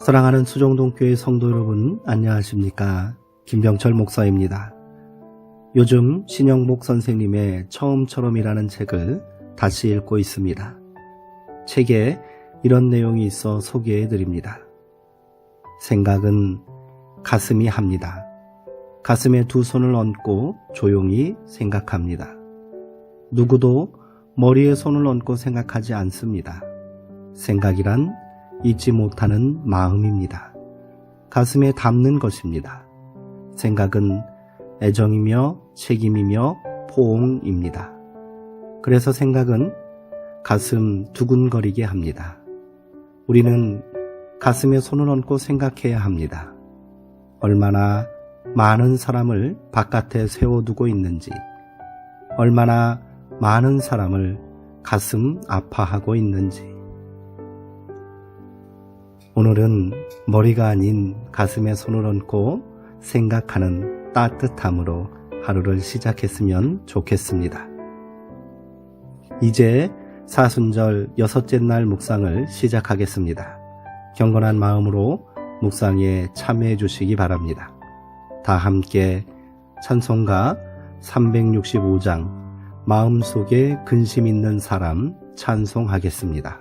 사랑하는 수정동교회 성도 여러분, 안녕하십니까? 김병철 목사입니다. 요즘 신영복 선생님의 처음처럼이라는 책을 다시 읽고 있습니다. 책에 이런 내용이 있어 소개해 드립니다. 생각은 가슴이 합니다. 가슴에 두 손을 얹고 조용히 생각합니다. 누구도 머리에 손을 얹고 생각하지 않습니다. 생각이란 잊지 못하는 마음입니다. 가슴에 담는 것입니다. 생각은 애정이며 책임이며 포옹입니다. 그래서 생각은 가슴 두근거리게 합니다. 우리는 가슴에 손을 얹고 생각해야 합니다. 얼마나 많은 사람을 바깥에 세워두고 있는지, 얼마나 많은 사람을 가슴 아파하고 있는지. 오늘은 머리가 아닌 가슴에 손을 얹고 생각하는 따뜻함으로 하루를 시작했으면 좋겠습니다. 이제 사순절 6째 날 묵상을 시작하겠습니다. 경건한 마음으로 묵상에 참여해 주시기 바랍니다. 다 함께 찬송가 365장 마음속에 근심 있는 사람 찬송하겠습니다.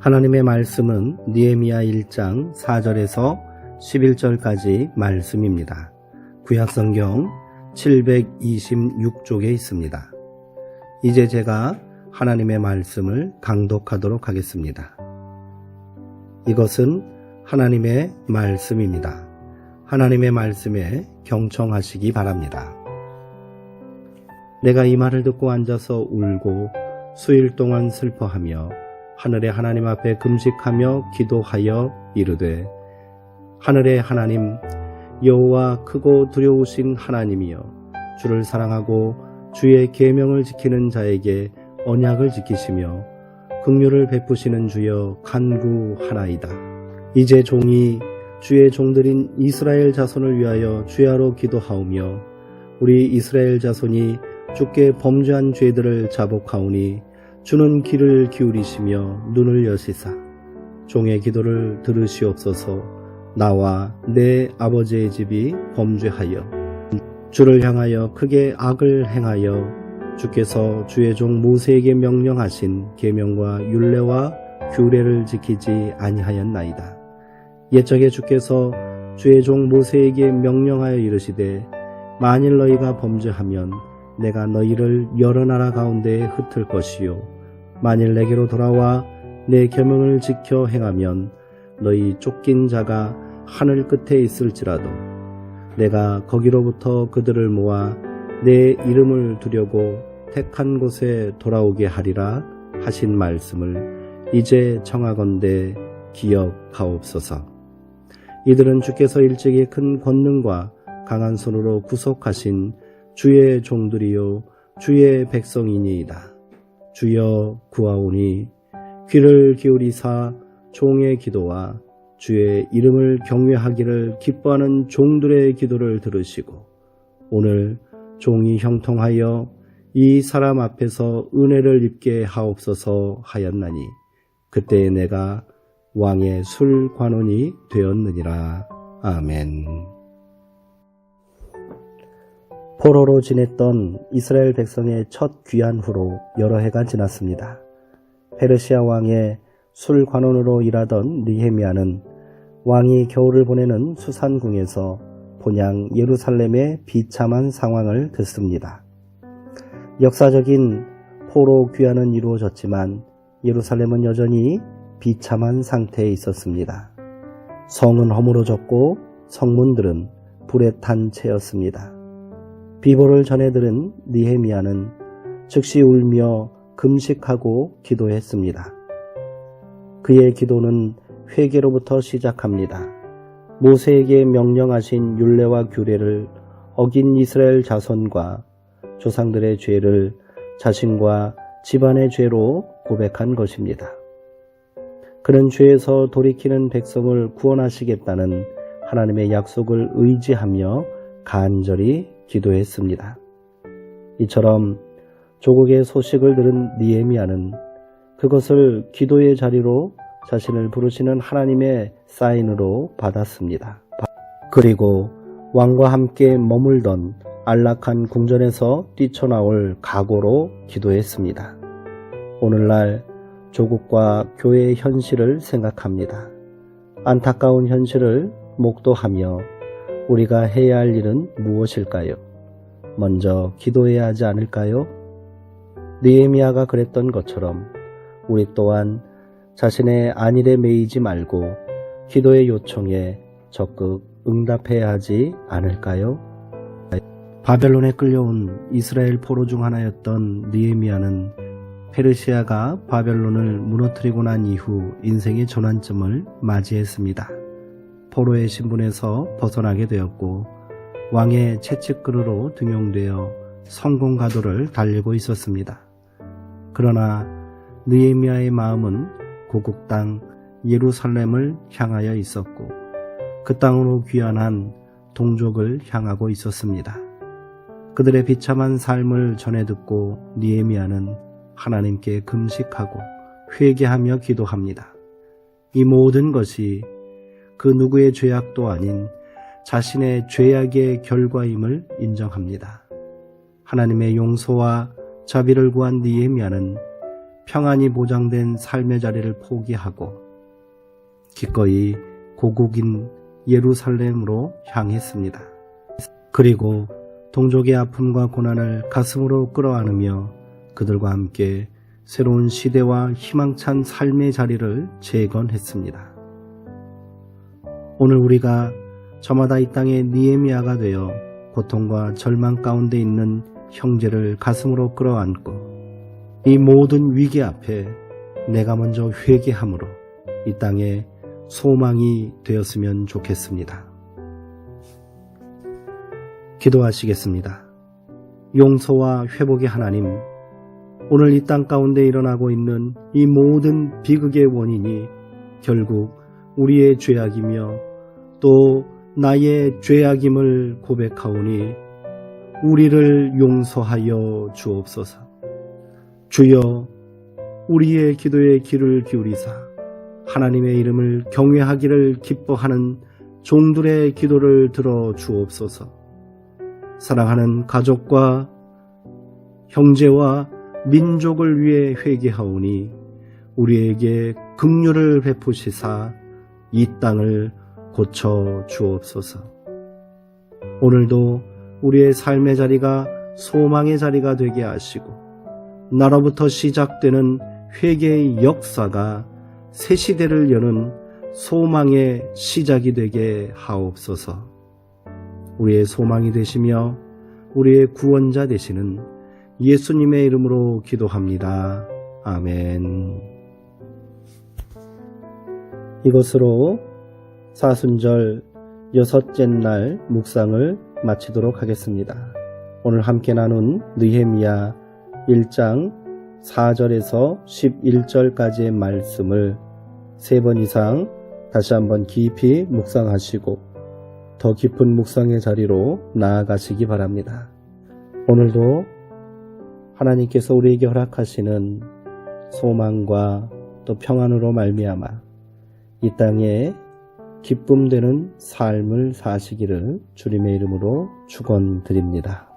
하나님의 말씀은 느헤미야 1장 4절에서 11절까지 말씀입니다. 구약성경 726쪽에 있습니다. 이제 제가 하나님의 말씀을 강독하도록 하겠습니다. 이것은 하나님의 말씀입니다. 하나님의 말씀에 경청하시기 바랍니다. 내가 이 말을 듣고 앉아서 울고 수일 동안 슬퍼하며 하늘의 하나님 앞에 금식하며 기도하여 이르되, 하늘의 하나님 여호와 크고 두려우신 하나님이여, 주를 사랑하고 주의 계명을 지키는 자에게 언약을 지키시며 긍휼을 베푸시는 주여 간구하나이다. 이제 종이 주의 종들인 이스라엘 자손을 위하여 주야로 기도하오며 우리 이스라엘 자손이 주께 범죄한 죄들을 자복하오니 주는 귀를 기울이시며 눈을 여시사 종의 기도를 들으시옵소서. 나와 내 아버지의 집이 범죄하여 주를 향하여 크게 악을 행하여 주께서 주의 종 모세에게 명령하신 계명과 율례와 규례를 지키지 아니하였나이다. 옛적에 주께서 주의 종 모세에게 명령하여 이르시되 만일 너희가 범죄하면 내가 너희를 여러 나라 가운데에 흩을 것이요 만일 내게로 돌아와 내 계명을 지켜 행하면 너희 쫓긴 자가 하늘 끝에 있을지라도 내가 거기로부터 그들을 모아 내 이름을 두려고 택한 곳에 돌아오게 하리라 하신 말씀을 이제 청하건대 기억하옵소서. 이들은 주께서 일찍이 큰 권능과 강한 손으로 구속하신 주의 종들이요 주의 백성이니이다. 주여 구하오니 귀를 기울이사 종의 기도와 주의 이름을 경외하기를 기뻐하는 종들의 기도를 들으시고 오늘 종이 형통하여 이 사람 앞에서 은혜를 입게 하옵소서 하였나니 그때 내가 왕의 술 관원이 되었느니라. 아멘. 포로로 지냈던 이스라엘 백성의 첫 귀환 후로 여러 해가 지났습니다. 페르시아 왕의 술 관원으로 일하던 느헤미야는 왕이 겨울을 보내는 수산궁에서 본향 예루살렘의 비참한 상황을 듣습니다. 역사적인 포로 귀환은 이루어졌지만 예루살렘은 여전히 비참한 상태에 있었습니다. 성은 허물어졌고 성문들은 불에 탄 채였습니다. 비보를 전해 들은 느헤미야는 즉시 울며 금식하고 기도했습니다. 그의 기도는 회개로부터 시작합니다. 모세에게 명령하신 율례와 규례를 어긴 이스라엘 자손과 조상들의 죄를 자신과 집안의 죄로 고백한 것입니다. 그는 죄에서 돌이키는 백성을 구원하시겠다는 하나님의 약속을 의지하며 간절히 기도했습니다. 이처럼 조국의 소식을 들은 느헤미야는 그것을 기도의 자리로 자신을 부르시는 하나님의 사인으로 받았습니다. 그리고 왕과 함께 머물던 안락한 궁전에서 뛰쳐나올 각오로 기도했습니다. 오늘날 조국과 교회의 현실을 생각합니다. 안타까운 현실을 목도하며 우리가 해야 할 일은 무엇일까요? 먼저 기도해야 하지 않을까요? 느헤미야가 그랬던 것처럼 우리 또한 자신의 안일에 매이지 말고 기도의 요청에 적극 응답해야 하지 않을까요? 바벨론에 끌려온 이스라엘 포로 중 하나였던 느헤미야는 페르시아가 바벨론을 무너뜨리고 난 이후 인생의 전환점을 맞이했습니다. 포로의 신분에서 벗어나게 되었고 왕의 채찍그루로 등용되어 성공 가도를 달리고 있었습니다. 그러나 느헤미야의 마음은 고국 땅 예루살렘을 향하여 있었고 그 땅으로 귀환한 동족을 향하고 있었습니다. 그들의 비참한 삶을 전해 듣고 느헤미야는 하나님께 금식하고 회개하며 기도합니다. 이 모든 것이 그 누구의 죄악도 아닌 자신의 죄악의 결과임을 인정합니다. 하나님의 용서와 자비를 구한 느헤미야는 평안이 보장된 삶의 자리를 포기하고 기꺼이 고국인 예루살렘으로 향했습니다. 그리고 동족의 아픔과 고난을 가슴으로 끌어안으며 그들과 함께 새로운 시대와 희망찬 삶의 자리를 재건했습니다. 오늘 우리가 저마다 이 땅의 느헤미야가 되어 고통과 절망 가운데 있는 형제를 가슴으로 끌어안고 이 모든 위기 앞에 내가 먼저 회개함으로 이 땅에 소망이 되었으면 좋겠습니다. 기도하시겠습니다. 용서와 회복의 하나님, 오늘 이 땅 가운데 일어나고 있는 이 모든 비극의 원인이 결국 우리의 죄악이며 또 나의 죄악임을 고백하오니 우리를 용서하여 주옵소서. 주여, 우리의 기도에 귀를 기울이사 하나님의 이름을 경외하기를 기뻐하는 종들의 기도를 들어 주옵소서. 사랑하는 가족과 형제와 민족을 위해 회개하오니 우리에게 긍휼을 베푸시사 이 땅을 고쳐 주옵소서. 오늘도 우리의 삶의 자리가 소망의 자리가 되게 하시고 나로부터 시작되는 회개의 역사가 새 시대를 여는 소망의 시작이 되게 하옵소서. 우리의 소망이 되시며 우리의 구원자 되시는 예수님의 이름으로 기도합니다. 아멘. 이것으로 사순절 여섯째 날 묵상을 마치도록 하겠습니다. 오늘 함께 나눈 느헤미야 1장 4절에서 11절까지의 말씀을 3번 이상 다시 한번 깊이 묵상하시고 더 깊은 묵상의 자리로 나아가시기 바랍니다. 오늘도 하나님께서 우리에게 허락하시는 소망과 또 평안으로 말미암아 이 땅에 기쁨되는 삶을 사시기를 주님의 이름으로 축원드립니다.